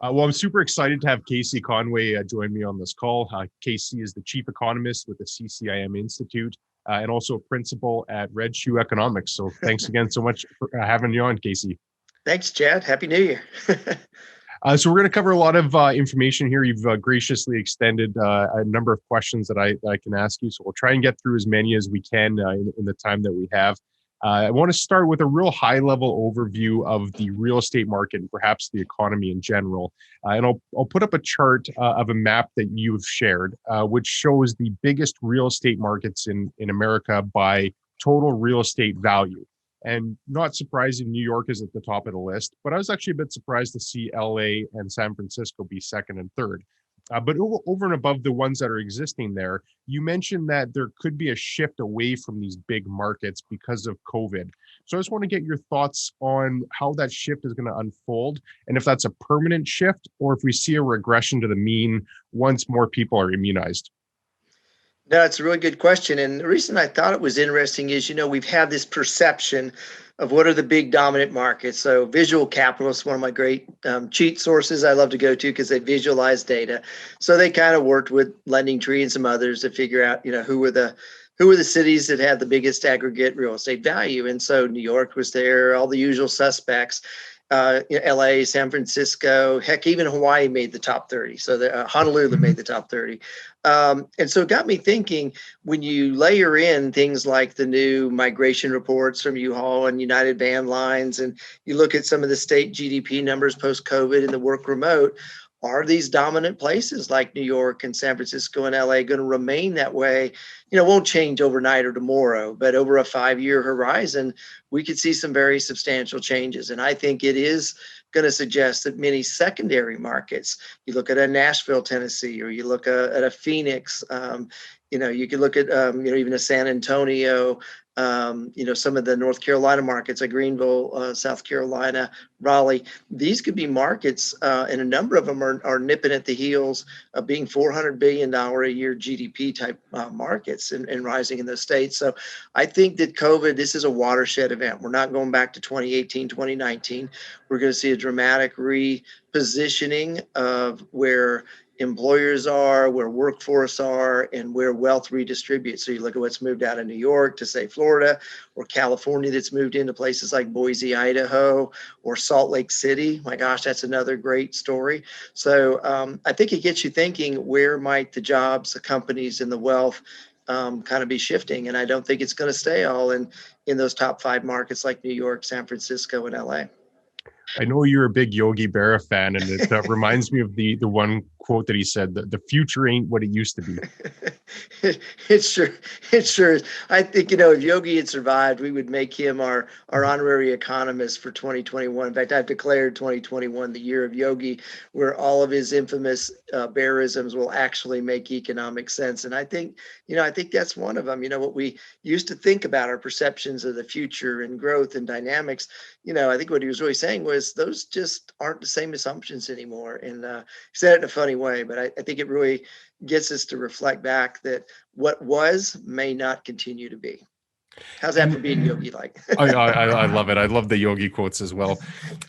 Well, I'm super excited to have KC Conway join me on this call. KC is the chief economist with the CCIM Institute and also a principal at Red Shoe Economics. So thanks again so much for having you on, KC. Thanks, Chad. Happy New Year. So we're going to cover a lot of information here. You've graciously extended a number of questions that I can ask you. So we'll try and get through as many as we can in the time that we have. I want to start with a real high-level overview of the real estate market and perhaps the economy in general. And I'll put up a chart of a map that you've shared, which shows the biggest real estate markets in America by total real estate value. And not surprising, New York is at the top of the list, but I was actually a bit surprised to see LA and San Francisco be second and third. But over and above the ones that are existing there, you mentioned that there could be a shift away from these big markets because of COVID. So I just want to get your thoughts on how that shift is going to unfold and if that's a permanent shift or if we see a regression to the mean once more people are immunized. No, it's a really good question. And the reason I thought it was interesting is, we've had this perception of what are the big dominant markets. So Visual Capital is one of my great cheat sources I love to go to because they visualize data. So they kind of worked with Lending Tree and some others to figure out, who were the cities that had the biggest aggregate real estate value. And so New York was there, all the usual suspects. LA, San Francisco, heck, even Hawaii made the top 30. So Honolulu made the top 30. And so it got me thinking, when you layer in things like the new migration reports from U-Haul and United Van Lines, and you look at some of the state GDP numbers post-COVID and the work remote, are these dominant places like New York and San Francisco and LA going to remain that way? Won't change overnight or tomorrow, but over a 5-year horizon, we could see some very substantial changes. And I think it is going to suggest that many secondary markets, you look at a Nashville, Tennessee, or you look at a Phoenix, you could look at, even a San Antonio, some of the North Carolina markets, like Greenville, South Carolina, Raleigh. These could be markets, and a number of them are nipping at the heels of being $400 billion a year GDP type markets and rising in those states. So I think that COVID, this is a watershed event. We're not going back to 2018, 2019. We're going to see a dramatic repositioning of where employers are, where workforce are, and where wealth redistributes. So you look at what's moved out of New York to, say, Florida, or California that's moved into places like Boise, Idaho, or Salt Lake City. My gosh, that's another great story. So I think it gets you thinking, where might the jobs, the companies, and the wealth kind of be shifting? And I don't think it's going to stay all in those top 5 markets like New York, San Francisco, and LA. I know you're a big Yogi Berra fan, and it reminds me of the one quote that he said, that the future ain't what it used to be. It sure is. I think, if Yogi had survived, we would make him our honorary economist for 2021. In fact, I've declared 2021 the year of Yogi, where all of his infamous Berrisms will actually make economic sense. And I think that's one of them. What we used to think about, our perceptions of the future and growth and dynamics, I think what he was really saying was those just aren't the same assumptions anymore. And he said it in a funny way, but I think it really gets us to reflect back that what was may not continue to be. How's that for being Yogi like? I love it. I love the Yogi quotes as well.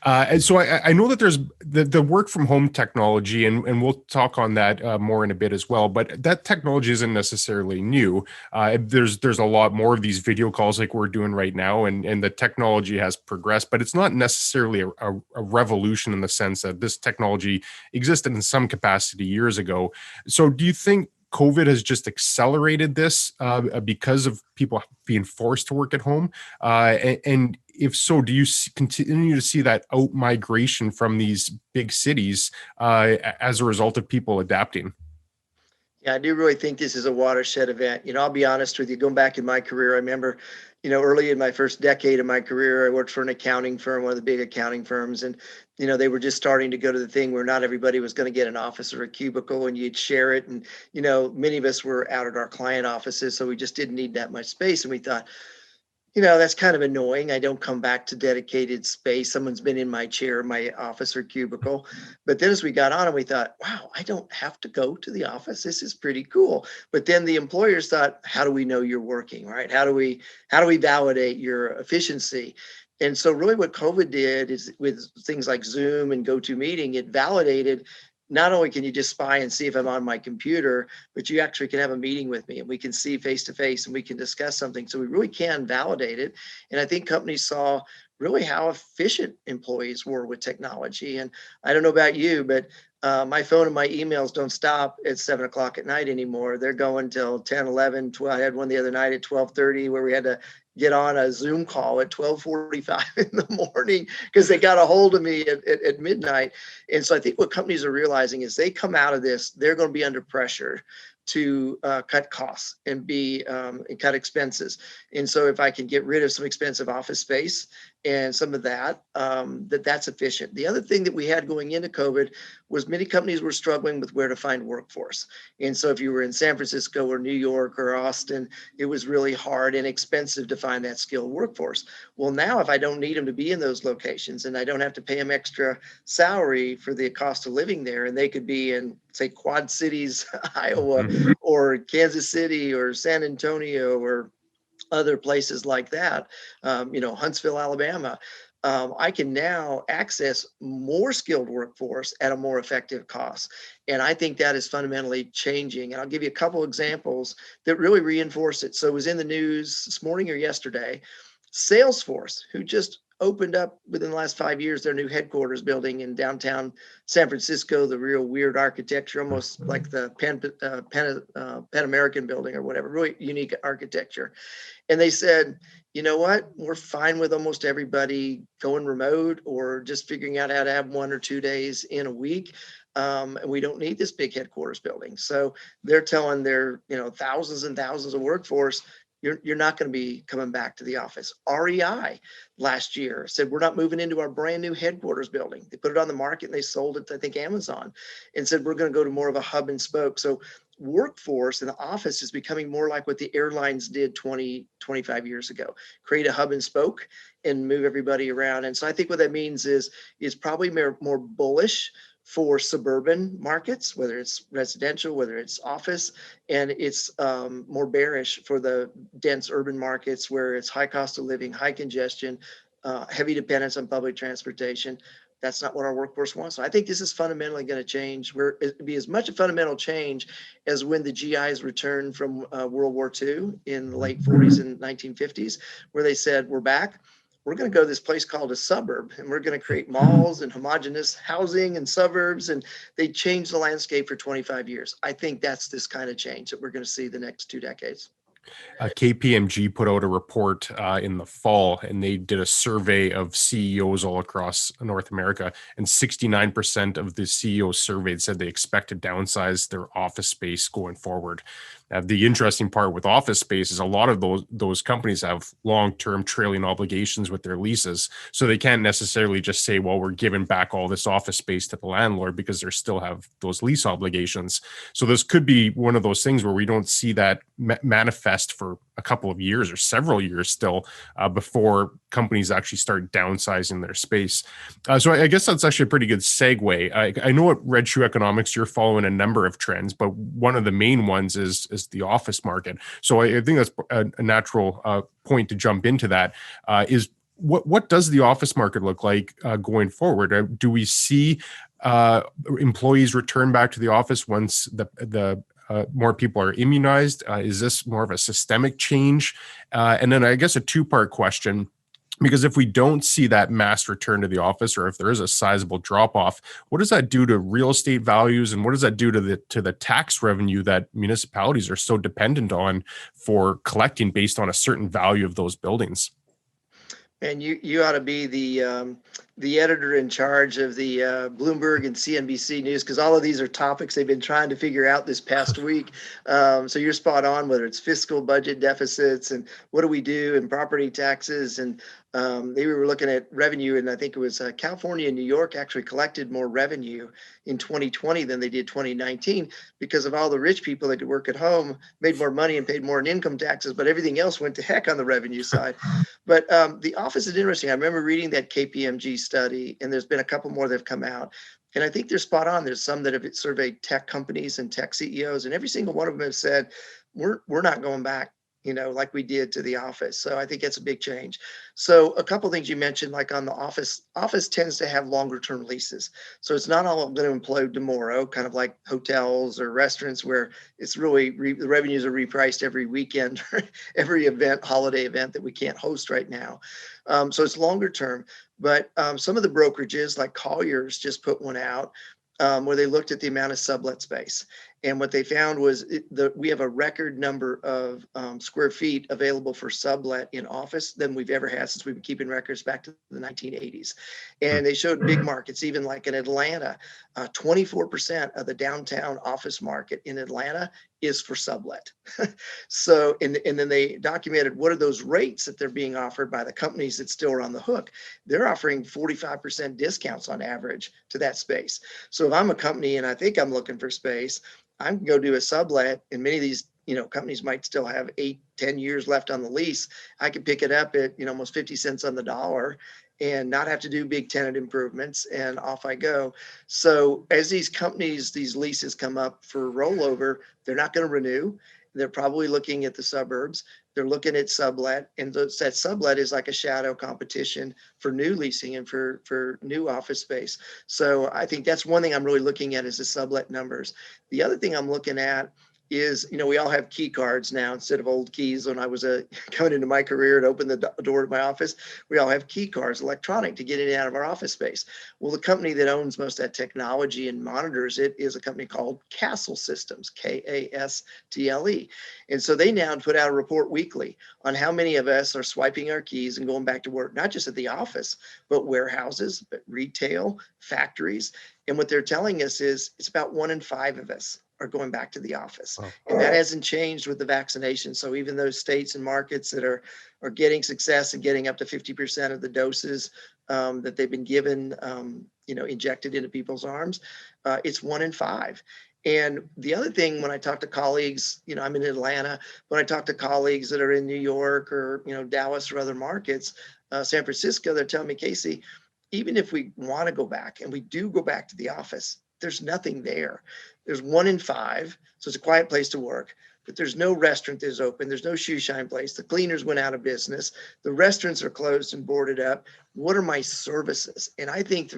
And so I know that there's the work from home technology, and we'll talk on that more in a bit as well. But that technology isn't necessarily new. There's a lot more of these video calls like we're doing right now, and the technology has progressed, but it's not necessarily a revolution in the sense that this technology existed in some capacity years ago. So do you think COVID has just accelerated this because of people being forced to work at home? And if so, do you continue to see that out migration from these big cities as a result of people adapting? Yeah, I do really think this is a watershed event. I'll be honest with you, going back in my career, I remember, early in my first decade of my career, I worked for an accounting firm, one of the big accounting firms. And, they were just starting to go to the thing where not everybody was going to get an office or a cubicle and you'd share it. And, many of us were out at our client offices, so we just didn't need that much space. And we thought, that's kind of annoying. I don't come back to dedicated space. Someone's been in my chair, my office or cubicle. But then as we got on and we thought, wow, I don't have to go to the office. This is pretty cool. But then the employers thought, how do we know you're working, right? How do we validate your efficiency? And so really what COVID did is with things like Zoom and GoToMeeting, it validated not only can you just spy and see if I'm on my computer, but you actually can have a meeting with me and we can see face to face and we can discuss something. So we really can validate it. And I think companies saw really how efficient employees were with technology. And I don't know about you, but my phone and my emails don't stop at 7 o'clock at night anymore. They're going till 10, 11, 12. I had one the other night at 12:30 where we had to get on a Zoom call at 12:45 in the morning because they got a hold of me at midnight. And so I think what companies are realizing is they come out of this, they're going to be under pressure to cut costs and cut expenses. And so if I can get rid of some expensive office space and some of that, that's efficient. The other thing that we had going into COVID was many companies were struggling with where to find workforce. And so if you were in San Francisco or New York or Austin, it was really hard and expensive to find that skilled workforce. Well, now if I don't need them to be in those locations and I don't have to pay them extra salary for the cost of living there, and they could be in, say, Quad Cities, Iowa, or Kansas City or San Antonio or other places like that, Huntsville, Alabama, I can now access more skilled workforce at a more effective cost. And I think that is fundamentally changing. And I'll give you a couple examples that really reinforce it. So it was in the news this morning or yesterday, Salesforce, who just opened up within the last 5 years their new headquarters building in downtown San Francisco, the real weird architecture, almost like the Pan American building or whatever, really unique architecture. And they said, you know what, we're fine with almost everybody going remote or just figuring out how to have 1 or 2 days in a week. And we don't need this big headquarters building. So they're telling their, thousands and thousands of workforce, you're not going to be coming back to the office. REI last year said, we're not moving into our brand new headquarters building. They put it on the market and they sold it to, I think, Amazon, and said, we're going to go to more of a hub and spoke. So workforce in the office is becoming more like what the airlines did 20, 25 years ago, create a hub and spoke and move everybody around. And so I think what that means is probably more bullish for suburban markets, whether it's residential, whether it's office, and it's more bearish for the dense urban markets where it's high cost of living, high congestion, heavy dependence on public transportation. That's not what our workforce wants. So I think this is fundamentally going to change. It'd be as much a fundamental change as when the GIs returned from World War II in the late 40s and 1950s, where they said, we're back. We're going to go to this place called a suburb, and we're going to create malls and homogeneous housing and suburbs. And they changed the landscape for 25 years. I think that's this kind of change that we're going to see the next 2 decades. KPMG put out a report in the fall, and they did a survey of CEOs all across North America, and 69% of the CEOs surveyed said they expect to downsize their office space going forward. The interesting part with office space is a lot of those companies have long-term trailing obligations with their leases, so they can't necessarily just say, well, we're giving back all this office space to the landlord, because they still have those lease obligations. So this could be one of those things where we don't see that manifest for a couple of years or several years still before companies actually start downsizing their space. So I guess that's actually a pretty good segue. I know at Red Shoe Economics, you're following a number of trends, but one of the main ones is the office market. So I think that's a natural point to jump into that. Is what does the office market look like going forward? Do we see employees return back to the office once the more people are immunized? Is this more of a systemic change? And then I guess a two-part question, because if we don't see that mass return to the office, or if there is a sizable drop-off, what does that do to real estate values, and what does that do to the tax revenue that municipalities are so dependent on for collecting based on a certain value of those buildings? And you ought to be the editor in charge of the Bloomberg and CNBC News, because all of these are topics they've been trying to figure out this past week. So you're spot on, whether it's fiscal budget deficits and what do we do in property taxes. And they were looking at revenue, and I think it was California and New York actually collected more revenue in 2020 than they did 2019 because of all the rich people that could work at home, made more money and paid more in income taxes, but everything else went to heck on the revenue side. But the office is interesting. I remember reading that KPMG study, and there's been a couple more that have come out. And I think they're spot on. There's some that have surveyed tech companies and tech CEOs, and every single one of them have said, we're not going back like we did to the office. So I think that's a big change. So a couple of things you mentioned, like on the office tends to have longer term leases. So it's not all going to implode tomorrow, kind of like hotels or restaurants where it's really the revenues are repriced every weekend, every event, holiday event that we can't host right now. So it's longer term, but some of the brokerages like Colliers just put one out where they looked at the amount of sublet space. And what they found was we have a record number of square feet available for sublet in office than we've ever had since we've been keeping records back to the 1980s. And they showed big markets, even like in Atlanta, 24% of the downtown office market in Atlanta is for sublet. So, and then they documented what are those rates that they're being offered by the companies that still are on the hook. They're offering 45% discounts on average to that space. So if I'm a company and I think I'm looking for space, I can go do a sublet, and many of these companies might still have 8-10 years left on the lease. I could pick it up at almost 50 cents on the dollar and not have to do big tenant improvements, and off I go. So as these companies, these leases come up for rollover, they're not going to renew. They're probably looking at the suburbs. They're looking at sublet, and that sublet is like a shadow competition for new leasing and for new office space. So I think that's one thing I'm really looking at is the sublet numbers. The other thing I'm looking at is, we all have key cards now instead of old keys. When I was coming into my career and opened the door to my office, we all have key cards, electronic, to get in and out of our office space. Well, the company that owns most of that technology and monitors it is a company called Castle Systems, Kastle. And so they now put out a report weekly on how many of us are swiping our keys and going back to work, not just at the office, but warehouses, but retail, factories. And what they're telling us is it's about 1 in 5 of us are going back to the office. Oh. And that hasn't changed with the vaccination. So even those states and markets that are getting success and getting up to 50% of the doses that they've been given, injected into people's arms, it's 1 in 5. And the other thing, when I talk to colleagues, I'm in Atlanta, when I talk to colleagues that are in New York or, Dallas or other markets, San Francisco, they're telling me, Casey, even if we want to go back and we do go back to the office, there's nothing there. There's 1 in 5. So it's a quiet place to work, but there's no restaurant that's open. There's no shoe shine place. The cleaners went out of business. The restaurants are closed and boarded up. What are my services? And I think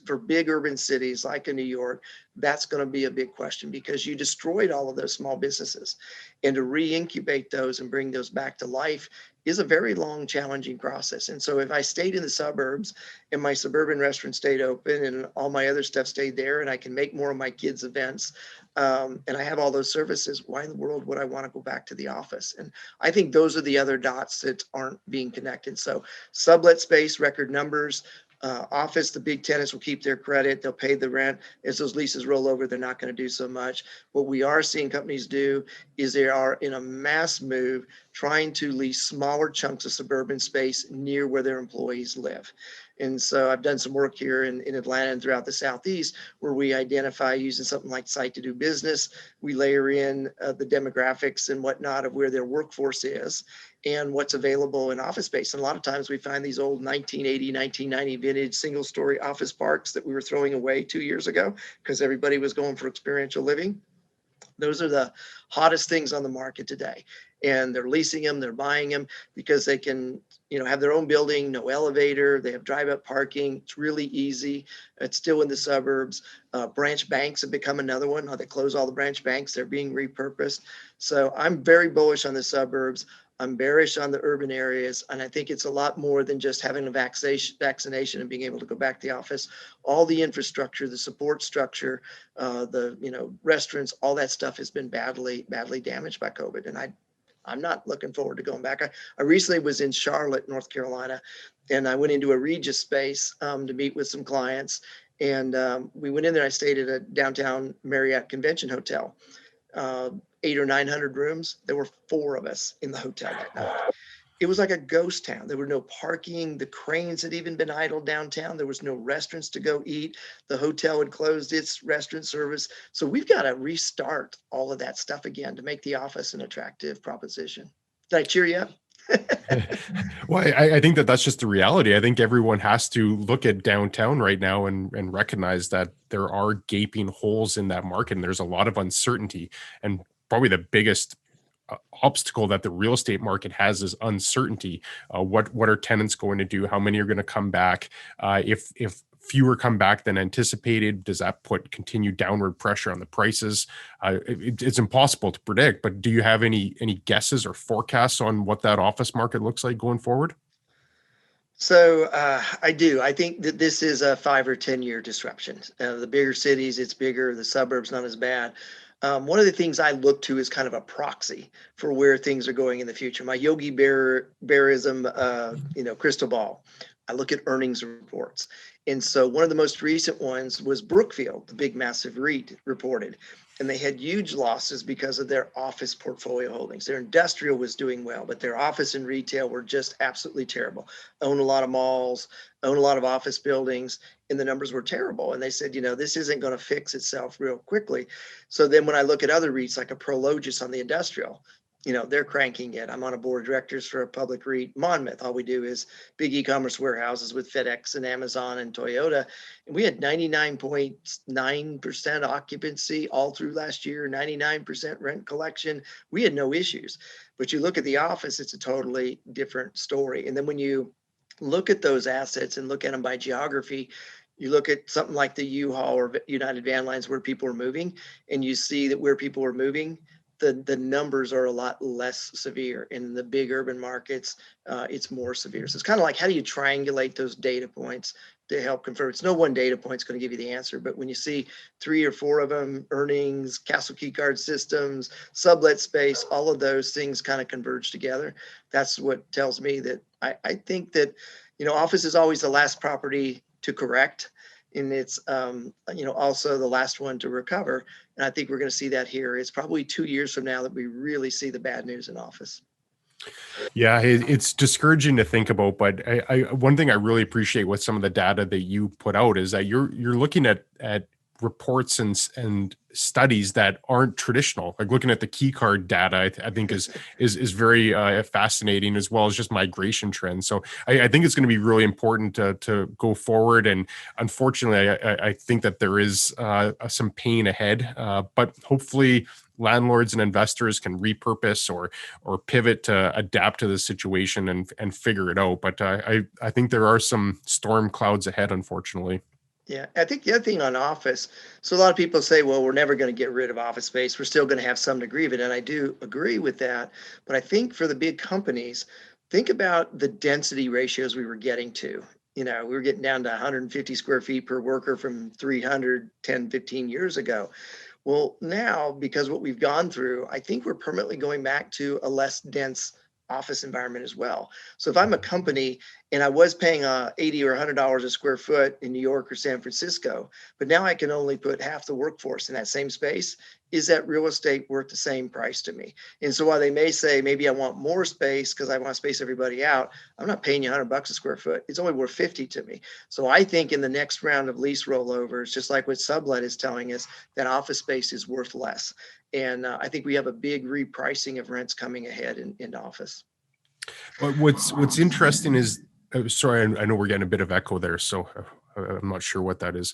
for big urban cities like in New York, that's going to be a big question because you destroyed all of those small businesses. And to re-incubate those and bring those back to life is a very long, challenging process. And so if I stayed in the suburbs and my suburban restaurant stayed open and all my other stuff stayed there and I can make more of my kids' events and I have all those services, why in the world would I want to go back to the office? And I think those are the other dots that aren't being connected. So sublet space, record numbers, office, the big tenants will keep their credit. They'll pay the rent. As those leases roll over, they're not going to do so much. What we are seeing companies do is they are in a mass move trying to lease smaller chunks of suburban space near where their employees live. And so I've done some work here in Atlanta and throughout the Southeast where we identify using something like Site to Do Business. We layer in the demographics and whatnot of where their workforce is and what's available in office space. And a lot of times we find these old 1980, 1990 vintage single-story office parks that we were throwing away 2 years ago because everybody was going for experiential living. Those are the hottest things on the market today. And they're leasing them, they're buying them because they can, have their own building, no elevator, they have drive-up parking. It's really easy. It's still in the suburbs. Branch banks have become another one. They close all the branch banks, they're being repurposed. So I'm very bullish on the suburbs. I'm bearish on the urban areas. And I think it's a lot more than just having a vaccination and being able to go back to the office. All the infrastructure, the support structure, the restaurants, all that stuff has been badly damaged by COVID. And I'm not looking forward to going back. I recently was in Charlotte, North Carolina, and I went into a Regis space to meet with some clients. And we went in there. I stayed at a downtown Marriott convention hotel, 800 or 900 rooms. There were 4 of us in the hotel that night. It was like a ghost town. There were no parking. The cranes had even been idle downtown. There was no restaurants to go eat. The hotel had closed its restaurant service. So we've got to restart all of that stuff again to make the office an attractive proposition. Did I cheer you up? Well, I think that's just the reality. I think everyone has to look at downtown right now and recognize that there are gaping holes in that market and there's a lot of uncertainty. And probably the biggest obstacle that the real estate market has is uncertainty. What are tenants going to do? How many are going to come back? If fewer come back than anticipated, does that put continued downward pressure on the prices? It's impossible to predict, but do you have any guesses or forecasts on what that office market looks like going forward? So I do. I think that this is a 5 or 10 year disruption. The bigger cities, it's bigger. The suburbs, not as bad. One of the things I look to is kind of a proxy for where things are going in the future. My Yogi Bearism, crystal ball. I look at earnings reports. And so one of the most recent ones was Brookfield, the big massive REIT reported. And they had huge losses because of their office portfolio holdings. Their industrial was doing well, but their office and retail were just absolutely terrible. Own a lot of malls, own a lot of office buildings, and the numbers were terrible. And they said, this isn't going to fix itself real quickly. So then when I look at other REITs like a Prologis on the industrial, they're cranking it. I'm on a board of directors for a public REIT, Monmouth. All we do is big e-commerce warehouses with FedEx and Amazon and Toyota. And we had 99.9% occupancy all through last year, 99% rent collection. We had no issues. But you look at the office, it's a totally different story. And then when you look at those assets and look at them by geography, you look at something like the U-Haul or United Van Lines where people are moving, and you see that where people are moving, the numbers are a lot less severe. In the big urban markets, it's more severe. So it's kind of like, how do you triangulate those data points to help confirm? It's no one data point is going to give you the answer, but when you see 3 or 4 of them, earnings, Castle Key Card Systems, sublet space, all of those things kind of converge together. That's what tells me that I think that, office is always the last property to correct. And it's, also the last one to recover. And I think we're going to see that here. It's probably 2 years from now that we really see the bad news in office. Yeah, it's discouraging to think about, but one thing I really appreciate with some of the data that you put out is that you're looking at reports and studies that aren't traditional. Like looking at the key card data, I think is very fascinating, as well as just migration trends. So I think it's going to be really important to go forward. And unfortunately, I think that there is some pain ahead, but hopefully landlords and investors can repurpose or pivot to adapt to the situation and figure it out. But I think there are some storm clouds ahead, unfortunately. Yeah, I think the other thing on office, so a lot of people say, well, we're never going to get rid of office space. We're still going to have some degree of it. And I do agree with that. But I think for the big companies, think about the density ratios we were getting to. We were getting down to 150 square feet per worker from 300, 10, 15 years ago. Well, now, because what we've gone through, I think we're permanently going back to a less dense office environment as well. So if I'm a company and I was paying $80 or $100 a square foot in New York or San Francisco, but now I can only put half the workforce in that same space, is that real estate worth the same price to me? And so while they may say, maybe I want more space because I want to space everybody out, I'm not paying you $100 a square foot. It's only worth 50 to me. So I think in the next round of lease rollovers, just like what Sublet is telling us, that office space is worth less. And I think we have a big repricing of rents coming ahead in office. But what's interesting is, sorry, I know we're getting a bit of echo there, so I'm not sure what that is.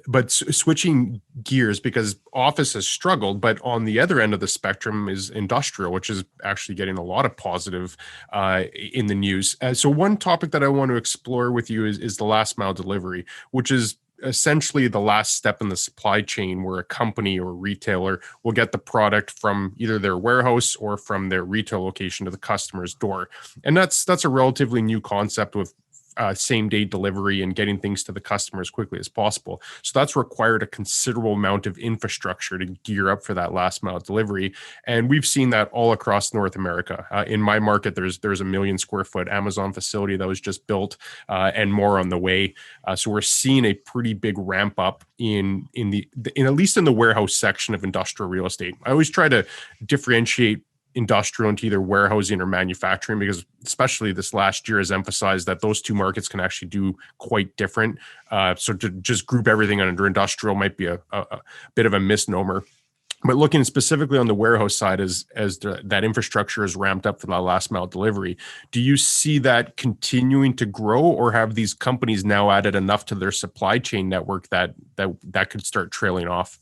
But switching gears, because office has struggled, but on the other end of the spectrum is industrial, which is actually getting a lot of positive in the news. So one topic that I want to explore with you is the last mile delivery, which is essentially the last step in the supply chain where a company or retailer will get the product from either their warehouse or from their retail location to the customer's door. And that's a relatively new concept with same day delivery and getting things to the customer as quickly as possible. So that's required a considerable amount of infrastructure to gear up for that last mile delivery. And we've seen that all across North America. In my market, there's a 1 million square foot Amazon facility that was just built and more on the way. So we're seeing a pretty big ramp up in at least in the warehouse section of industrial real estate. I always try to differentiate industrial into either warehousing or manufacturing, because especially this last year has emphasized that those two markets can actually do quite different. So to just group everything under industrial might be a bit of a misnomer. But looking specifically on the warehouse side, as that infrastructure is ramped up for that last mile delivery, do you see that continuing to grow, or have these companies now added enough to their supply chain network that could start trailing off?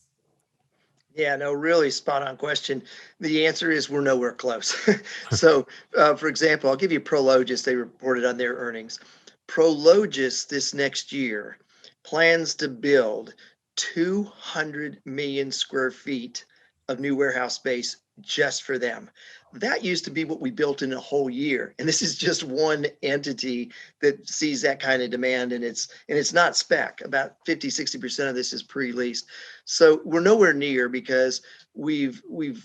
Yeah, no, really spot on question. The answer is we're nowhere close. So, for example, I'll give you Prologis. They reported on their earnings. Prologis this next year plans to build 200 million square feet of new warehouse space just for them. That used to be what we built in a whole year. And this is just one entity that sees that kind of demand. And it's not spec. About 50-60% of this is pre-leased. So we're nowhere near because we've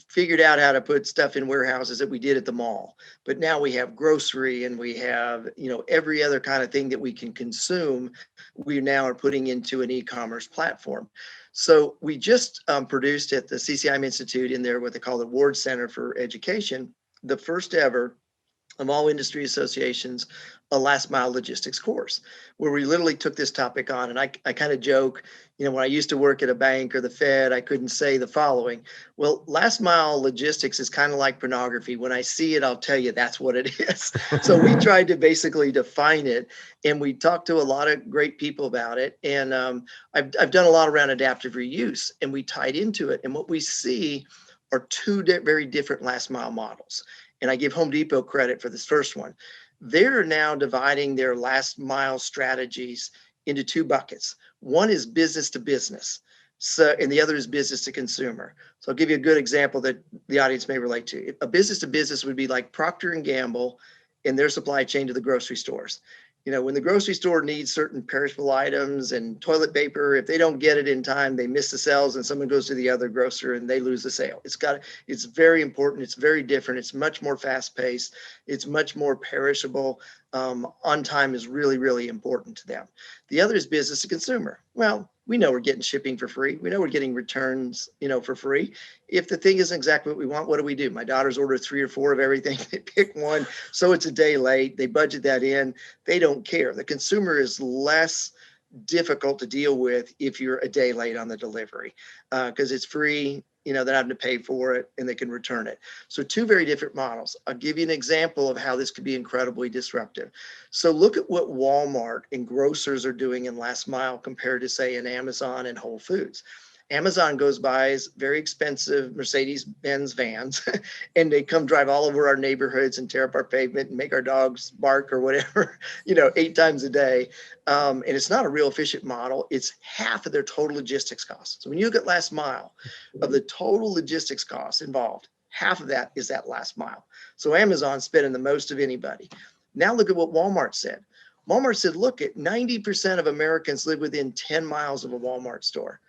figured out how to put stuff in warehouses that we did at the mall. But now we have grocery and we have, every other kind of thing that we can consume, we now are putting into an e-commerce platform. So we just produced at the CCIM Institute in there what they call the Ward Center for Education, the first ever of all industry associations, a last mile logistics course where we literally took this topic on. And I kind of joke, when I used to work at a bank or the Fed, I couldn't say the following. Well, last mile logistics is kind of like pornography. When I see it, I'll tell you that's what it is. So we tried to basically define it, and we talked to a lot of great people about it. And I've done a lot around adaptive reuse, and we tied into it. And what we see are two very different last mile models. And I give Home Depot credit for this first one. They're now dividing their last mile strategies into two buckets. One is business to business, and the other is business to consumer. So I'll give you a good example that the audience may relate to. A business to business would be like Procter and Gamble in their supply chain to the grocery stores. When the grocery store needs certain perishable items and toilet paper, if they don't get it in time, they miss the sales and someone goes to the other grocer and they lose the sale. It's very important. It's very different. It's much more fast paced. It's much more perishable. On time is really, really important to them. The other is business to consumer. Well, we know we're getting shipping for free. We know we're getting returns, for free. If the thing isn't exactly what we want, what do? My daughters order 3 or 4 of everything. They pick one, so it's a day late. They budget that in. They don't care. The consumer is less difficult to deal with if you're a day late on the delivery because it's free. They're not having to pay for it and they can return it. So 2 very different models. I'll give you an example of how this could be incredibly disruptive. So look at what Walmart and grocers are doing in last mile compared to, say, an Amazon and Whole Foods. Amazon buys very expensive Mercedes-Benz vans and they come drive all over our neighborhoods and tear up our pavement and make our dogs bark or whatever, 8 times a day. And it's not a real efficient model. It's half of their total logistics costs. So when you look at last mile, of the total logistics costs involved, half of that is that last mile. So Amazon's spending the most of anybody. Now look at what Walmart said. Walmart said, look, at 90% of Americans live within 10 miles of a Walmart store.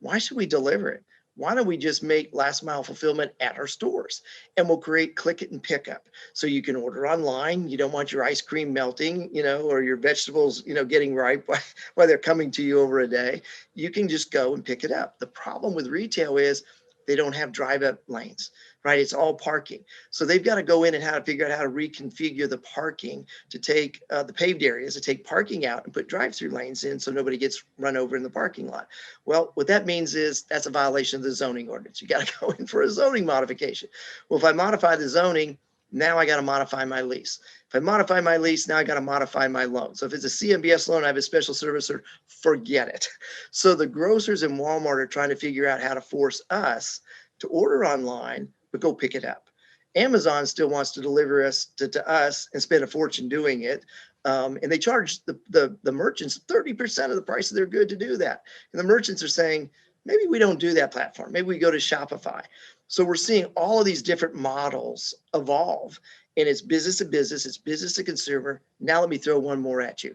Why should we deliver it? Why don't we just make last mile fulfillment at our stores? And we'll create click it and pick up. So you can order online. You don't want your ice cream melting, or your vegetables, getting ripe while they're coming to you over a day. You can just go and pick it up. The problem with retail is they don't have drive up lanes, right? It's all parking. So they've got to go in and figure out how to reconfigure the parking to take the paved areas, to take parking out and put drive-through lanes in so nobody gets run over in the parking lot. Well, what that means is that's a violation of the zoning ordinance. You got to go in for a zoning modification. Well, if I modify the zoning, now I got to modify my lease. If I modify my lease, now I got to modify my loan. So if it's a CMBS loan, I have a special servicer, forget it. So the grocers and Walmart are trying to figure out how to force us to order online, but go pick it up. Amazon still wants to deliver us to us and spend a fortune doing it. And they charge the merchants 30% of the price of their good to do that. And the merchants are saying, maybe we don't do that platform. Maybe we go to Shopify. So we're seeing all of these different models evolve, and it's business to business, it's business to consumer. Now let me throw one more at you.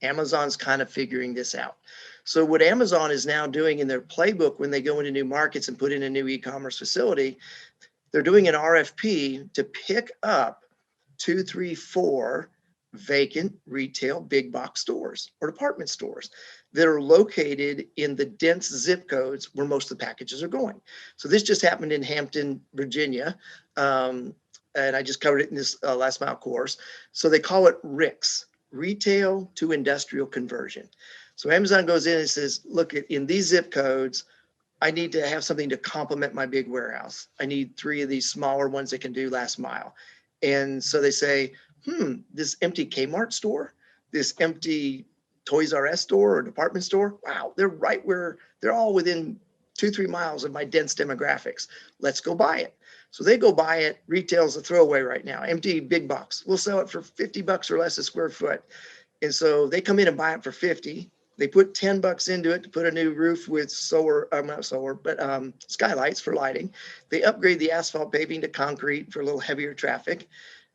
Amazon's kind of figuring this out. So what Amazon is now doing in their playbook when they go into new markets and put in a new e-commerce facility, they're doing an RFP to pick up 2, 3, 4 vacant retail big box stores or department stores that are located in the dense zip codes where most of the packages are going. So this just happened in Hampton, Virginia. And I just covered it in this last mile course. So they call it RICS, retail to industrial conversion. So Amazon goes in and says, look, in these zip codes, I need to have something to complement my big warehouse. I need 3 of these smaller ones that can do last mile. And so they say, this empty Kmart store, this empty Toys R Us store or department store, wow, they're right where they're all within 2-3 miles of my dense demographics. Let's go buy it. So they go buy it. Retail's a throwaway right now. Empty big box. We'll sell it for $50 or less a square foot. And so they come in and buy it for 50. They put $10 into it to put a new roof with solar, not solar, but skylights for lighting. They upgrade the asphalt paving to concrete for a little heavier traffic.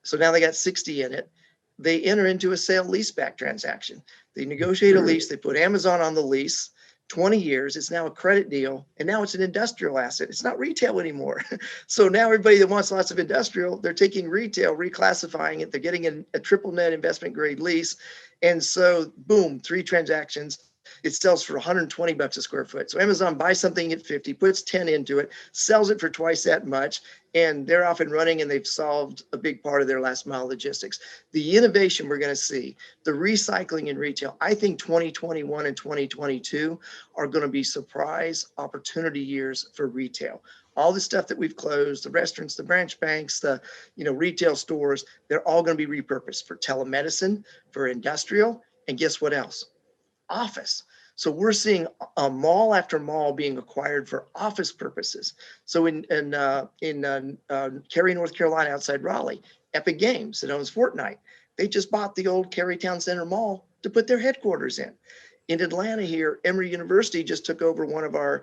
So now they got 60 in it. They enter into a sale leaseback transaction. They negotiate a lease. They put Amazon on the lease. 20 years. It's now a credit deal. And now it's an industrial asset. It's not retail anymore. So now everybody that wants lots of industrial, they're taking retail, reclassifying it. They're getting a triple net investment grade lease. And so boom, 3 transactions. It sells for $120 a square foot. So Amazon buys something at 50, puts 10 into it, sells it for twice that much, and they're off and running, and they've solved a big part of their last mile logistics. The innovation we're going to see, the recycling in retail, I think 2021 and 2022 are going to be surprise opportunity years for retail. All the stuff that we've closed, the restaurants, the branch banks, the retail stores, they're all going to be repurposed for telemedicine, for industrial, and guess what else? Office. So we're seeing a mall after mall being acquired for office purposes. So in Cary, North Carolina, outside Raleigh, Epic Games that owns Fortnite, they just bought the old Cary Town Center Mall to put their headquarters in. In Atlanta here, Emory University just took over one of our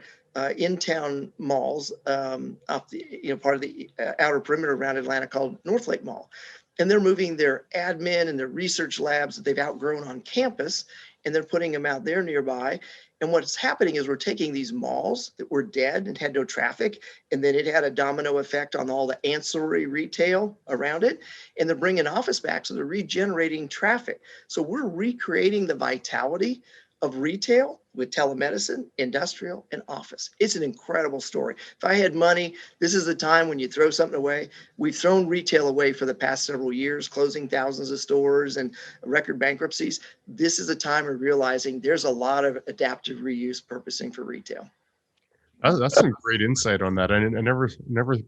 in-town malls off the part of the outer perimeter around Atlanta called Northlake Mall. And they're moving their admin and their research labs that they've outgrown on campus, and they're putting them out there nearby. And what's happening is we're taking these malls that were dead and had no traffic, and then it had a domino effect on all the ancillary retail around it, and they're bringing office back, so they're regenerating traffic. So we're recreating the vitality of retail with telemedicine, industrial, and office. It's an incredible story. If I had money, this is the time when you throw something away. We've thrown retail away for the past several years, closing thousands of stores and record bankruptcies. This is a time of realizing there's a lot of adaptive reuse purposing for retail. That's some great insight on that. I never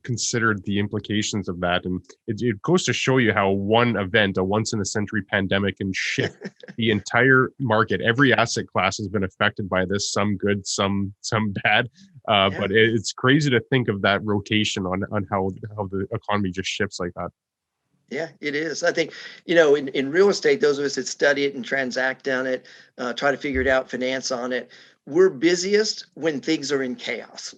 considered the implications of that, and it goes to show you how one event, a once in a century pandemic, can shift the entire market. Every asset class has been affected by this. Some good, some bad. But it's crazy to think of that rotation on how the economy just shifts like that. Yeah, it is. I think, in real estate, those of us that study it and transact on it, try to figure it out, finance on it, we're busiest when things are in chaos,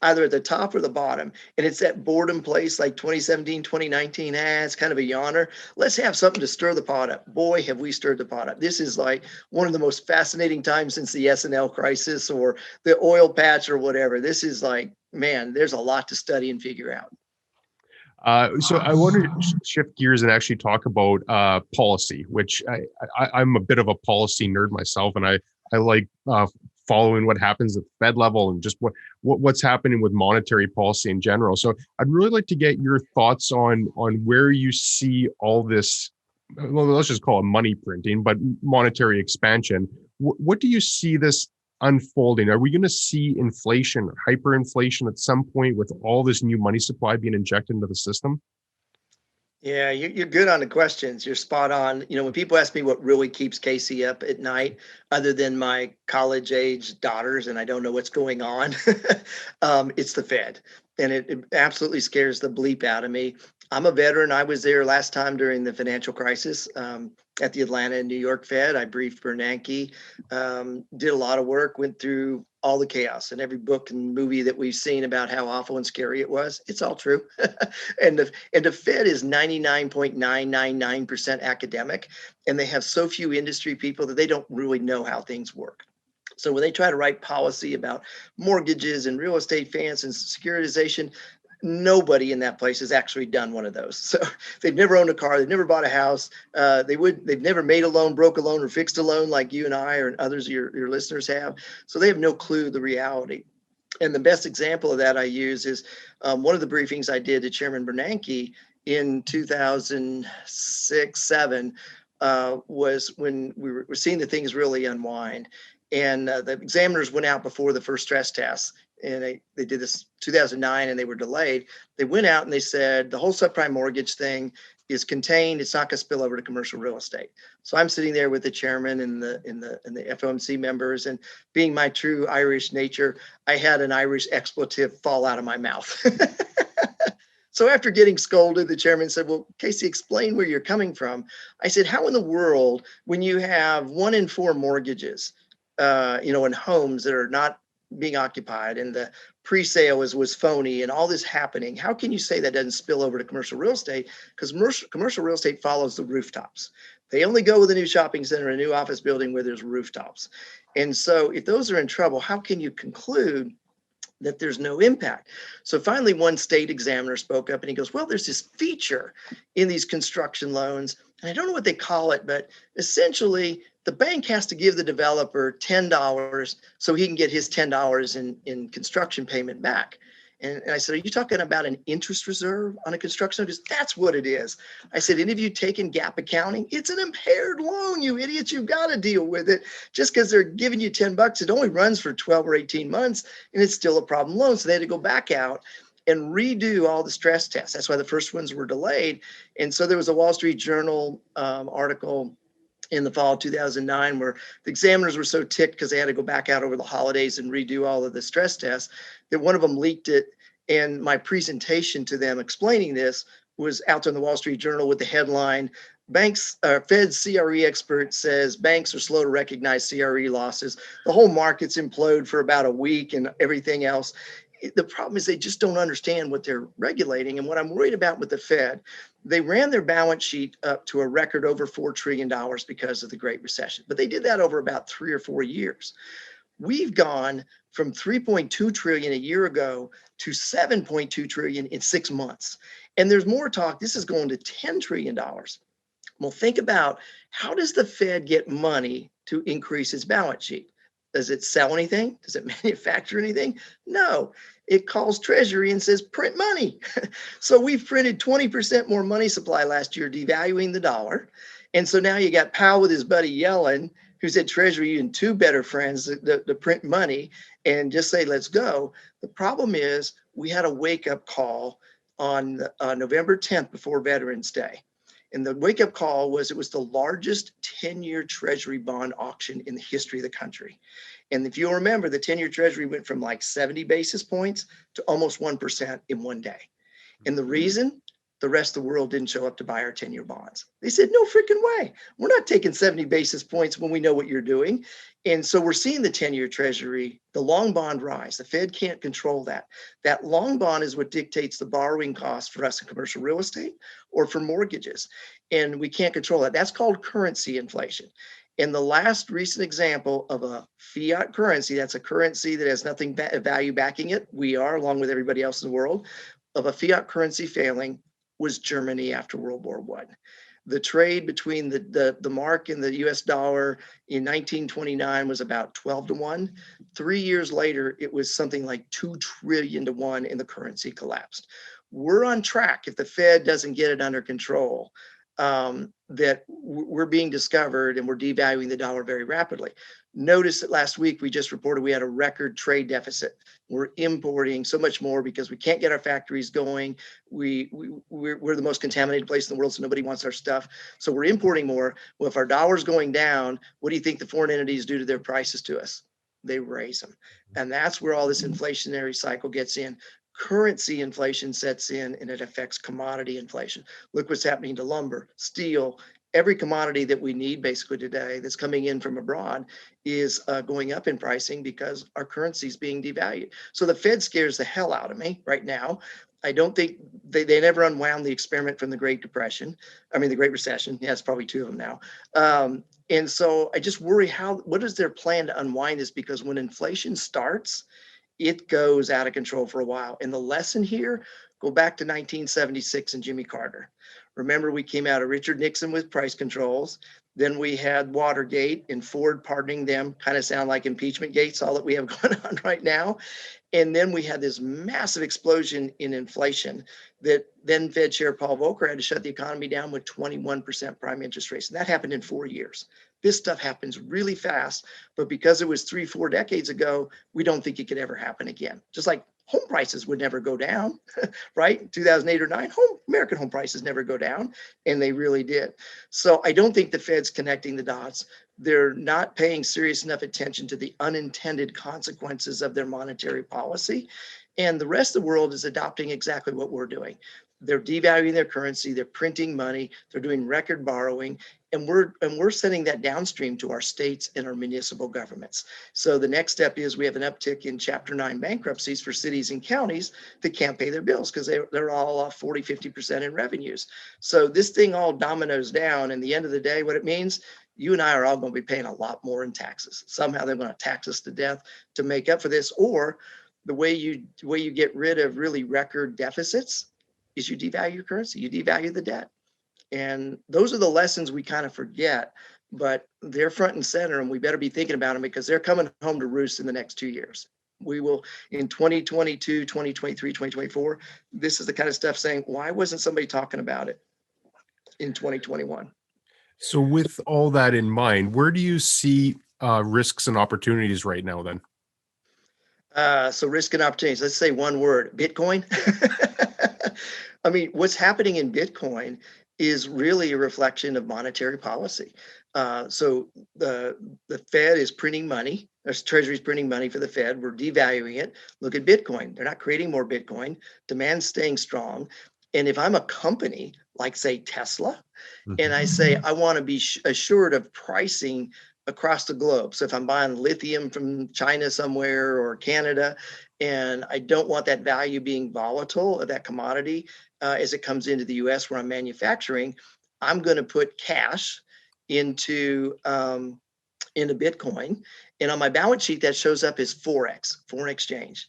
either at the top or the bottom. And it's that boredom place like 2017, 2019, it's kind of a yawner. Let's have something to stir the pot up. Boy, have we stirred the pot up. This is like one of the most fascinating times since the S&L crisis or the oil patch or whatever. This is like, man, there's a lot to study and figure out. So I want to shift gears and actually talk about policy, which I'm a bit of a policy nerd myself, and I like following what happens at the Fed level and just what's happening with monetary policy in general. So I'd really like to get your thoughts on where you see all this, well, let's just call it money printing, but monetary expansion. What do you see this unfolding? Are we going to see inflation or hyperinflation at some point with all this new money supply being injected into the system? Yeah, you're good on the questions. You're spot on. When people ask me what really keeps KC up at night, other than my college age daughters, and I don't know what's going on, it's the Fed. And it absolutely scares the bleep out of me. I'm a veteran. I was there last time during the financial crisis at the Atlanta and New York Fed. I briefed Bernanke, did a lot of work, went through all the chaos and every book and movie that we've seen about how awful and scary it was. It's all true. and the Fed is 99.999% academic, and they have so few industry people that they don't really know how things work. So when they try to write policy about mortgages and real estate finance and securitization, nobody in that place has actually done one of those. So they've never owned a car, they've never bought a house, they've never made a loan, broke a loan, or fixed a loan like you and I or others of your listeners have. So they have no clue the reality. And the best example of that I use is one of the briefings I did to Chairman Bernanke in 2006-07 was when we were seeing the things really unwind. And the examiners went out before the first stress test, and they did this 2009 and they were delayed. They went out and they said the whole subprime mortgage thing is contained. It's not going to spill over to commercial real estate. So I'm sitting there with the chairman and the FOMC members, and being my true Irish nature, I had an Irish expletive fall out of my mouth. So after getting scolded, the chairman said, well, Casey, explain where you're coming from. I said, how in the world, when you have 1 in 4 mortgages, in homes that are not being occupied, and the pre-sale was phony, and all this happening, how can you say that doesn't spill over to commercial real estate? Because commercial real estate follows the rooftops. They only go with a new shopping center, a new office building where there's rooftops. And so if those are in trouble, how can you conclude that there's no impact? So finally, one state examiner spoke up and he goes, well, there's this feature in these construction loans, and I don't know what they call it, but essentially the bank has to give the developer $10 so he can get his $10 in construction payment back. And I said, are you talking about an interest reserve on a construction loan? Because that's what it is. I said, any of you taken GAAP accounting? It's an impaired loan, you idiots. You've got to deal with it. Just because they're giving you $10, it only runs for 12 or 18 months, and it's still a problem loan. So they had to go back out and redo all the stress tests. That's why the first ones were delayed. And so there was a Wall Street Journal article in the fall of 2009, where the examiners were so ticked because they had to go back out over the holidays and redo all of the stress tests, that one of them leaked it. And my presentation to them explaining this was out in the Wall Street Journal with the headline, Fed's CRE expert says banks are slow to recognize CRE losses. The whole market's implode for about a week and everything else. The problem is they just don't understand what they're regulating. And what I'm worried about with the Fed, they ran their balance sheet up to a record over $4 trillion because of the Great Recession. But they did that over about 3 or 4 years. We've gone from 3.2 trillion a year ago to 7.2 trillion in 6 months. And there's more talk. This is going to $10 trillion. Well, think about, how does the Fed get money to increase its balance sheet? Does it sell anything? Does it manufacture anything? No. It calls Treasury and says, print money. So we've printed 20% more money supply last year, devaluing the dollar. And so now you got Powell with his buddy Yellen, who said, Treasury and 2 better friends to print money and just say, let's go. The problem is we had a wake-up call on November 10th before Veterans Day. And the wake-up call was, it was the largest 10-year Treasury bond auction in the history of the country. And if you'll remember, the 10-year Treasury went from like 70 basis points to almost 1% in one day. And the reason? The rest of the world didn't show up to buy our 10-year bonds. They said, no freaking way. We're not taking 70 basis points when we know what you're doing. And so we're seeing the 10-year Treasury, the long bond rise. The Fed can't control that. That long bond is what dictates the borrowing costs for us in commercial real estate or for mortgages. And we can't control that. That's called currency inflation. And the last recent example of a fiat currency, that's a currency that has nothing value backing it, we are, along with everybody else in the world, of a fiat currency failing, was Germany after World War I. The trade between the mark and the US dollar in 1929 was about 12 to 1. 3 years later, it was something like 2 trillion to 1, and the currency collapsed. We're on track, if the Fed doesn't get it under control, that we're being discovered and we're devaluing the dollar very rapidly. Notice that last week we just reported we had a record trade deficit. We're importing so much more because we can't get our factories going. We're the most contaminated place in the world, so nobody wants our stuff. So we're importing more. Well, if our dollar's going down, what do you think the foreign entities do to their prices to us? They raise them. And that's where all this inflationary cycle gets in. Currency inflation sets in, and it affects commodity inflation. Look what's happening to lumber, steel. Every commodity that we need basically today that's coming in from abroad is going up in pricing because our currency is being devalued. So the Fed scares the hell out of me right now. I don't think they never unwound the experiment from the Great Depression. I mean, the Great Recession. Yeah, it's probably 2 of them now. And so I just worry, what is their plan to unwind this? Because when inflation starts, it goes out of control for a while. And the lesson here, go back to 1976 and Jimmy Carter. Remember, we came out of Richard Nixon with price controls. Then we had Watergate and Ford pardoning them, kind of sound like impeachment gates, all that we have going on right now. And then we had this massive explosion in inflation that then Fed Chair Paul Volcker had to shut the economy down with 21% prime interest rates. And that happened in 4 years. This stuff happens really fast, but because it was 3-4 decades ago, we don't think it could ever happen again. Just like home prices would never go down, right? 2008 or 9, American home prices never go down, and they really did. So I don't think the Fed's connecting the dots. They're not paying serious enough attention to the unintended consequences of their monetary policy. And the rest of the world is adopting exactly what we're doing. They're devaluing their currency, they're printing money, they're doing record borrowing, and we're sending that downstream to our states and our municipal governments. So the next step is we have an uptick in Chapter 9 bankruptcies for cities and counties that can't pay their bills because they're all off 40, 50% in revenues. So this thing all dominoes down, and the end of the day, what it means, you and I are all going to be paying a lot more in taxes. Somehow they're going to tax us to death to make up for this, or the way you get rid of really record deficits is you devalue your currency, you devalue the debt. And those are the lessons we kind of forget, but they're front and center, and we better be thinking about them because they're coming home to roost in the next 2 years. We will, in 2022, 2023, 2024, this is the kind of stuff saying, why wasn't somebody talking about it in 2021? So with all that in mind, where do you see risks and opportunities right now then? So risk and opportunities, let's say one word, Bitcoin. I mean, what's happening in Bitcoin is really a reflection of monetary policy. So the Fed is printing money, Treasury is printing money for the Fed. We're devaluing it. Look at Bitcoin. They're not creating more Bitcoin. Demand's staying strong. And if I'm a company like, say, Tesla, and I say, I want to be assured of pricing across the globe. So if I'm buying lithium from China somewhere or Canada, and I don't want that value being volatile of that commodity as it comes into the US where I'm manufacturing, I'm going to put cash into Bitcoin. And on my balance sheet, that shows up as Forex, foreign exchange.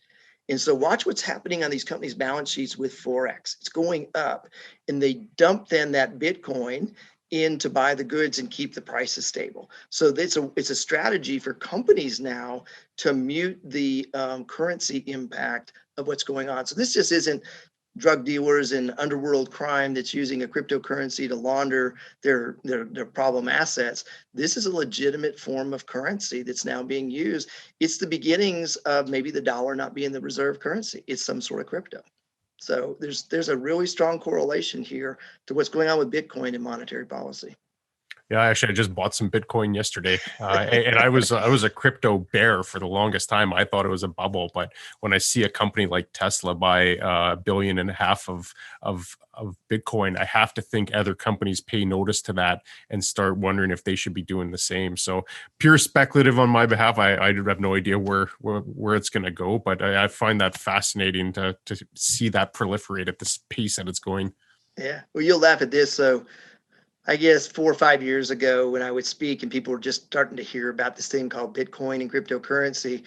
And so watch what's happening on these companies' balance sheets with Forex. It's going up, and they dump then that Bitcoin in to buy the goods and keep the prices stable. So it's a strategy for companies now to mute the currency impact of what's going on. So this just isn't drug dealers and underworld crime that's using a cryptocurrency to launder their problem assets. This is a legitimate form of currency that's now being used. It's the beginnings of maybe the dollar not being the reserve currency. It's some sort of crypto. So there's a really strong correlation here to what's going on with Bitcoin and monetary policy. Yeah, actually, I just bought some Bitcoin yesterday, and I was a crypto bear for the longest time. I thought it was a bubble, but when I see a company like Tesla buy $1.5 billion of Bitcoin, I have to think other companies pay notice to that and start wondering if they should be doing the same. So pure speculative on my behalf. I have no idea where it's going to go, but I find that fascinating to see that proliferate at this pace that it's going. Yeah, well, you'll laugh at this. So I guess 4 or 5 years ago, when I would speak and people were just starting to hear about this thing called Bitcoin and cryptocurrency,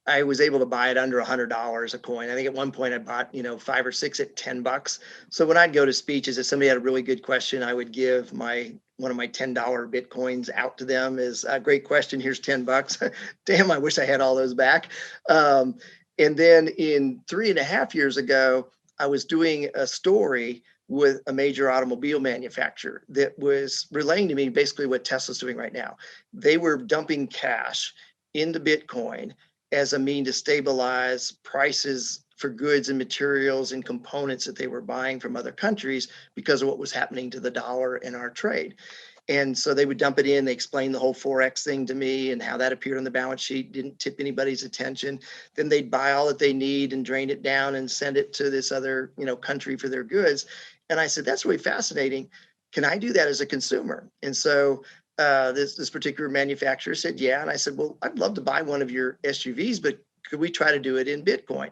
I was able to buy it under $100 a coin. I think at one point I bought, 5 or 6 at $10. So when I'd go to speeches, if somebody had a really good question, I would give one of my $10 Bitcoins out to them as a great question. Here's $10. Damn, I wish I had all those back. And then in 3.5 years ago, I was doing a story with a major automobile manufacturer that was relaying to me basically what Tesla's doing right now. They were dumping cash into Bitcoin as a mean to stabilize prices for goods and materials and components that they were buying from other countries because of what was happening to the dollar in our trade. And so they would dump it in. They explained the whole Forex thing to me and how that appeared on the balance sheet, didn't tip anybody's attention. Then they'd buy all that they need and drain it down and send it to this other, country for their goods. And I said, that's really fascinating. Can I do that as a consumer? And so this particular manufacturer said, yeah. And I said, well, I'd love to buy one of your SUVs, but could we try to do it in Bitcoin?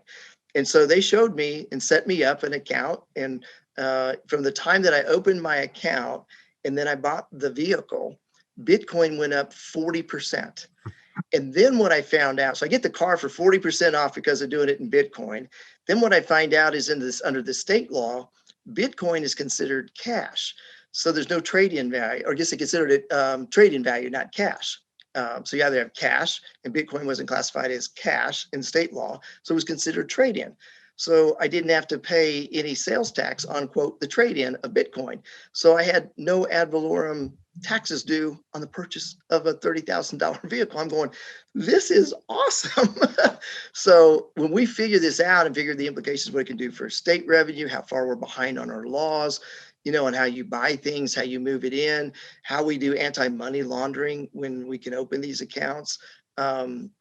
And so they showed me and set me up an account. And from the time that I opened my account and then I bought the vehicle, Bitcoin went up 40%. And then what I found out, so I get the car for 40% off because of doing it in Bitcoin. Then what I find out is under the state law, Bitcoin is considered cash. So there's no trade-in value, or I guess they considered it trade-in value, not cash. So you either have cash, and Bitcoin wasn't classified as cash in state law, so it was considered trade-in. So I didn't have to pay any sales tax on, quote, the trade-in of Bitcoin. So I had no ad valorem taxes due on the purchase of a $30,000 vehicle. I'm going, this is awesome. So when we figure this out and figure the implications, what it can do for state revenue, how far we're behind on our laws, and how you buy things, how you move it in, how we do anti-money laundering when we can open these accounts.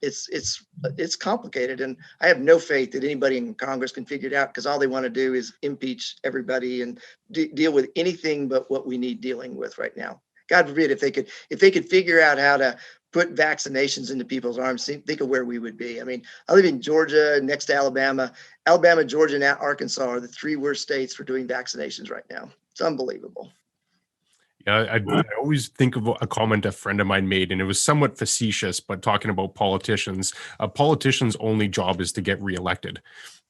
It's complicated, and I have no faith that anybody in Congress can figure it out, because all they want to do is impeach everybody and deal with anything but what we need dealing with right now. God forbid if they could figure out how to put vaccinations into people's arms. Think of where we would be. I mean, I live in Georgia, next to Alabama. Alabama, Georgia, and Arkansas are the three worst states for doing vaccinations right now. It's unbelievable. Yeah, I always think of a comment a friend of mine made, and it was somewhat facetious, but talking about politicians. A politician's only job is to get reelected.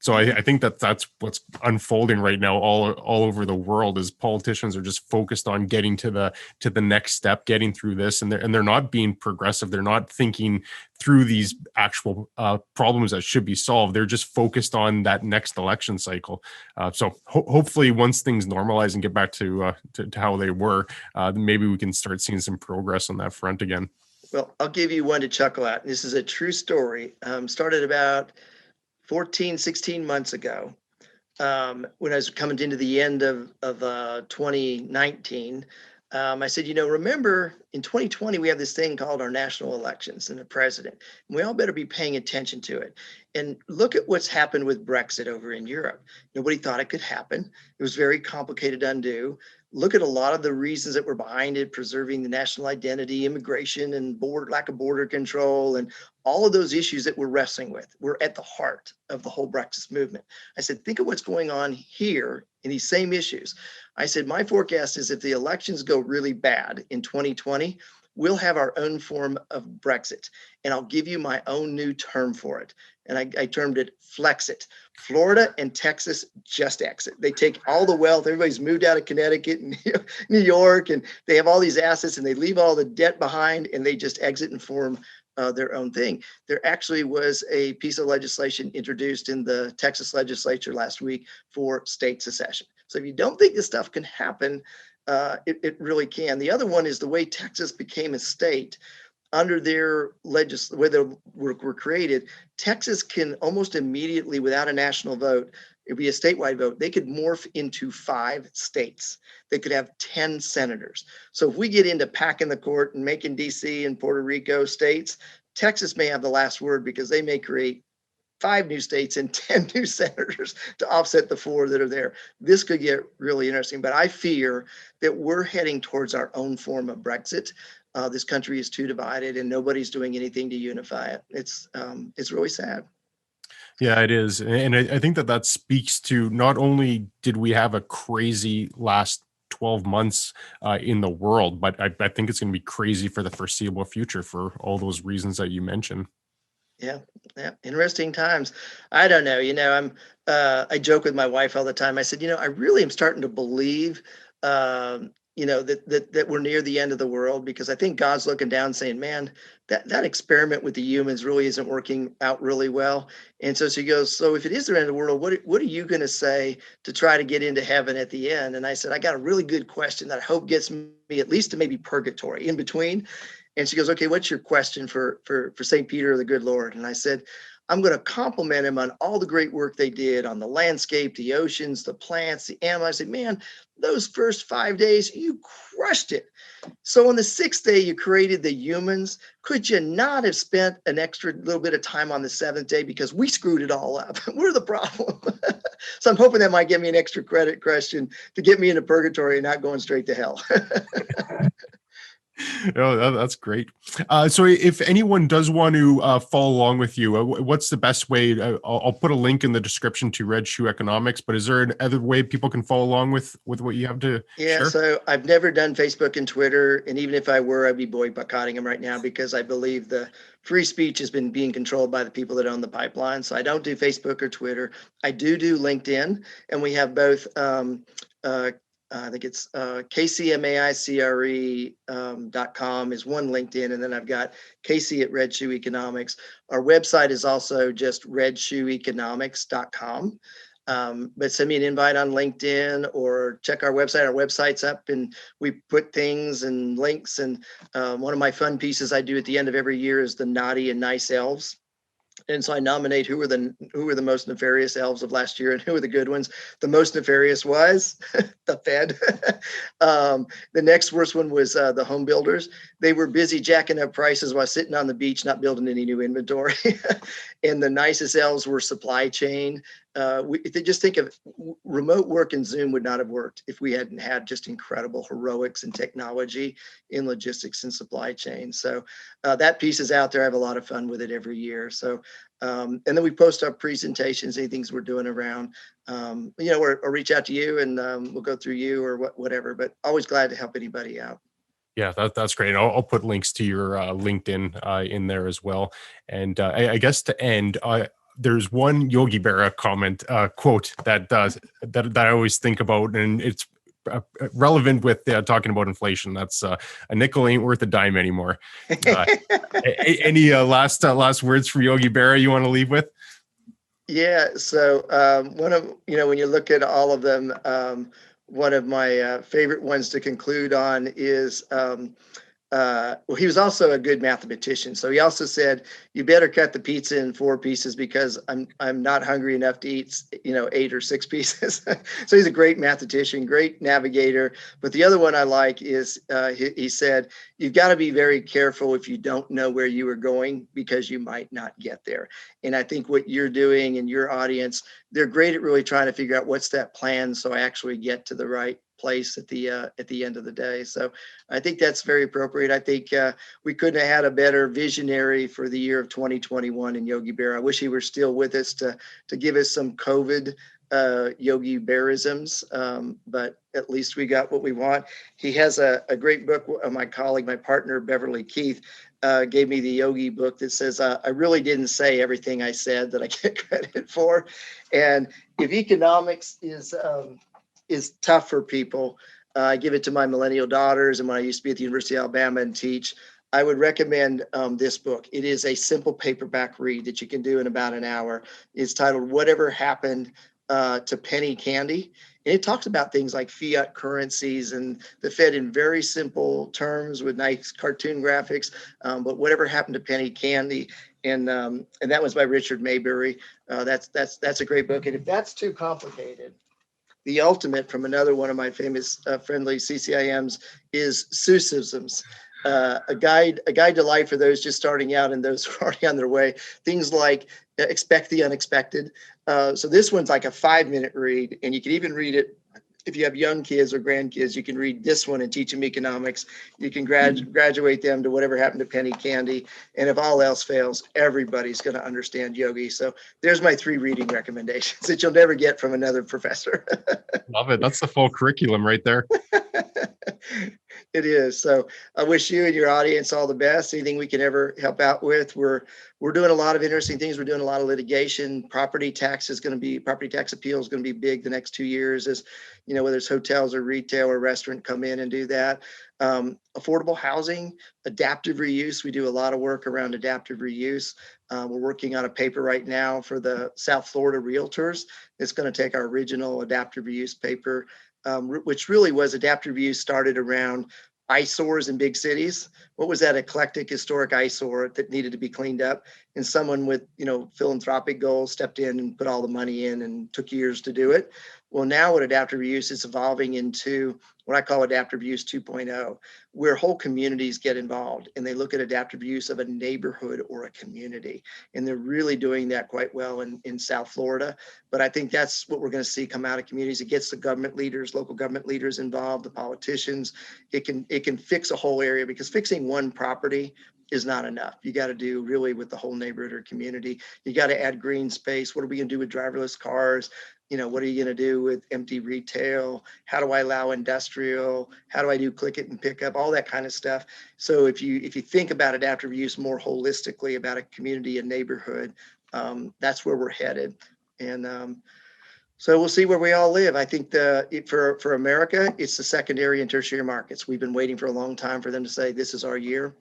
So I think that's what's unfolding right now all over the world, is politicians are just focused on getting to the next step, getting through this, and they're not being progressive. They're not thinking through these actual problems that should be solved. They're just focused on that next election cycle. So hopefully, once things normalize and get back to how they were, maybe we can start seeing some progress on that front again. Well, I'll give you one to chuckle at. This is a true story. Started about 14, 16 months ago, when I was coming into the end of 2019. I said, remember in 2020, we have this thing called our national elections and a president, and we all better be paying attention to it. And look at what's happened with Brexit over in Europe. Nobody thought it could happen. It was very complicated to undo. Look at a lot of the reasons that were behind it: preserving the national identity, immigration, and lack of border control, and all of those issues that we're wrestling with. We're at the heart of the whole Brexit movement. I said, think of what's going on here in these same issues. I said, my forecast is if the elections go really bad in 2020, we'll have our own form of Brexit. And I'll give you my own new term for it. And I termed it Flexit. Florida and Texas just exit. They take all the wealth. Everybody's moved out of Connecticut and New York, and they have all these assets, and they leave all the debt behind, and they just exit and form their own thing. There actually was a piece of legislation introduced in the Texas legislature last week for state secession. So if you don't think this stuff can happen, it really can. The other one is the way Texas became a state. Under their legislation, where they were created, Texas can almost immediately, without a national vote, it'd be a statewide vote, they could morph into 5 states. They could have 10 senators. So if we get into packing the court and making DC and Puerto Rico states, Texas may have the last word, because they may create 5 new states and 10 new senators to offset the 4 that are there. This could get really interesting, but I fear that we're heading towards our own form of Brexit. This country is too divided, and nobody's doing anything to unify it. It's really sad. Yeah, it is. And I think that speaks to, not only did we have a crazy last 12 months in the world, but I think it's going to be crazy for the foreseeable future for all those reasons that you mentioned. Yeah. Interesting times. I don't know. I joke with my wife all the time. I said, I really am starting to believe, that we're near the end of the world, because I think God's looking down saying, man, that experiment with the humans really isn't working out really well. And so she goes, so if it is the end of the world, what are you going to say to try to get into heaven at the end? And I said, I got a really good question that I hope gets me at least to maybe purgatory in between. And she goes, okay, what's your question for St. Peter, the good Lord? And I said, I'm going to compliment him on all the great work they did on the landscape, the oceans, the plants, the animals. I said, man, those first 5 days, you crushed it. So on the 6th day, you created the humans. Could you not have spent an extra little bit of time on the 7th day? Because we screwed it all up. We're the problem. So I'm hoping that might give me an extra credit question to get me into purgatory and not going straight to hell. Oh, that's great. So if anyone does want to follow along with you, what's the best way? I'll put a link in the description to Red Shoe Economics, but is there another way people can follow along with what you have to share? So I've never done Facebook and Twitter. And even if I were, I'd be boycotting them right now, because I believe the free speech has been being controlled by the people that own the pipeline. So I don't do Facebook or Twitter. I do LinkedIn, and we have both I think it's KCMAICRE.com is one LinkedIn, and then I've got Casey at Red Shoe Economics. Our website is also just redshoeeconomics.com. But send me an invite on LinkedIn or check our website. Our website's up and we put things and links. And one of my fun pieces I do at the end of every year is the naughty and nice elves. And so I nominate who were the most nefarious elves of last year and who were the good ones. The most nefarious was the Fed. The next worst one was the home builders. They were busy jacking up prices while sitting on the beach, not building any new inventory. And the nicest elves were supply chain. If they just think of remote work, and Zoom would not have worked if we hadn't had just incredible heroics and technology in logistics and supply chain. So that piece is out there. I have a lot of fun with it every year. So, and then we post our presentations, any things we're doing around, or reach out to you and we'll go through you or whatever, but always glad to help anybody out. Yeah, that's great. I'll put links to your LinkedIn in there as well. And I guess to end, there's one Yogi Berra comment quote that I always think about, and it's relevant with talking about inflation. That's a nickel ain't worth a dime anymore. Any last words for Yogi Berra you want to leave with? Yeah. So one of, when you look at all of them, one of my favorite ones to conclude on is, well, he was also a good mathematician. So he also said, you better cut the pizza in 4 pieces because I'm not hungry enough to eat, 8 or 6 pieces. So he's a great mathematician, great navigator. But the other one I like is he said, you've got to be very careful if you don't know where you are going because you might not get there. And I think what you're doing and your audience, they're great at really trying to figure out what's that plan so I actually get to the right place at the end of the day. So I think that's very appropriate. I think we couldn't have had a better visionary for the year of 2021 in Yogi Berra. I wish he were still with us to give us some COVID Yogi Berrisms, but at least we got what we want. He has a great book. My colleague, my partner, Beverly Keith, gave me the Yogi book that says, I really didn't say everything I said that I get credit for. And if economics is tough for people, I give it to my millennial daughters. And when I used to be at the University of Alabama and teach, I would recommend this book. It is a simple paperback read that you can do in about an hour. It's titled Whatever Happened to Penny Candy. And it talks about things like fiat currencies and the Fed in very simple terms with nice cartoon graphics. But whatever happened to penny candy, and that was by Richard Maybury. That's a great book. And if that's too complicated, the ultimate from another one of my famous friendly CCIMs is Seussisms. A guide to life for those just starting out and those who are already on their way. Things like expect the unexpected. So this one's like a 5-minute read, and you can even read it if you have young kids or grandkids. You can read this one and teach them economics. You can graduate them to whatever happened to penny candy. And if all else fails, everybody's going to understand Yogi. So there's my 3 reading recommendations that you'll never get from another professor. Love it. That's the full curriculum right there. It is. So I wish you and your audience all the best. Anything we can ever help out with. We're doing a lot of interesting things. We're doing a lot of litigation. Property tax appeal is going to be big the next 2 years, as whether it's hotels or retail or restaurant come in and do that. Affordable housing, adaptive reuse. We do a lot of work around adaptive reuse. We're working on a paper right now for the South Florida realtors. It's going to take our original adaptive reuse paper, which really was adaptive reuse started around eyesores in big cities. What was that eclectic historic eyesore that needed to be cleaned up? And someone with, philanthropic goals stepped in and put all the money in and took years to do it. Well, now what adaptive reuse is evolving into what I call adaptive reuse 2.0, where whole communities get involved and they look at adaptive reuse of a neighborhood or a community. And they're really doing that quite well in South Florida. But I think that's what we're going to see come out of communities. It gets the government leaders, local government leaders involved, the politicians. It can fix a whole area, because fixing one property is not enough. You got to do really with the whole neighborhood or community. You got to add green space. What are we going to do with driverless cars? What are you going to do with empty retail? How do I allow industrial? How do I do click it and pick up? All that kind of stuff. So if you think about adaptive reuse more holistically about a community and neighborhood, that's where we're headed. And So we'll see where we all live. I think for America, it's the secondary and tertiary markets. We've been waiting for a long time for them to say this is our year.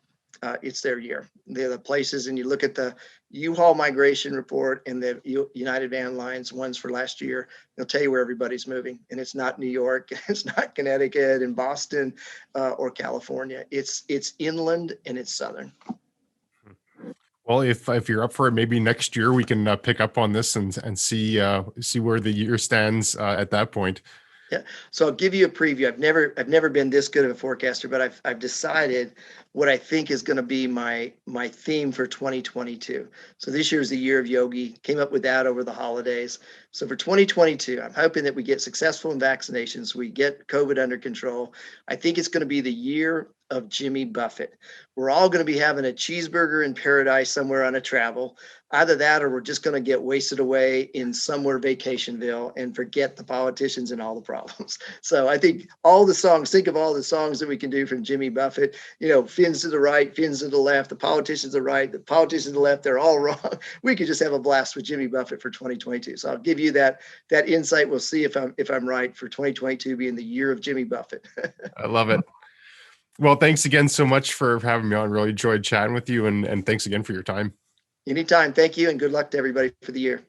It's their year. They're the places, and you look at the U-Haul migration report and the United Van Lines ones for last year. They'll tell you where everybody's moving, and it's not New York, it's not Connecticut and Boston or California. It's inland and it's southern. Well, if you're up for it, maybe next year we can pick up on this and see where the year stands at that point. Yeah. So I'll give you a preview. I've never been this good of a forecaster, but I've decided what I think is going to be my theme for 2022. So this year is the year of Yogi. Came up with that over the holidays. So for 2022, I'm hoping that we get successful in vaccinations. We get COVID under control. I think it's going to be the year of Jimmy Buffett. We're all going to be having a cheeseburger in paradise somewhere on a travel. Either that or we're just going to get wasted away in somewhere vacationville and forget the politicians and all the problems. So I think think of all the songs that we can do from Jimmy Buffett, fins to the right, fins to the left, the politicians to the right, the politicians to the left, they're all wrong. We could just have a blast with Jimmy Buffett for 2022. So I'll give you that insight. We'll see if I'm right for 2022 being the year of Jimmy Buffett. I love it. Well, thanks again so much for having me on. Really enjoyed chatting with you, and thanks again for your time. Anytime. Thank you, and good luck to everybody for the year.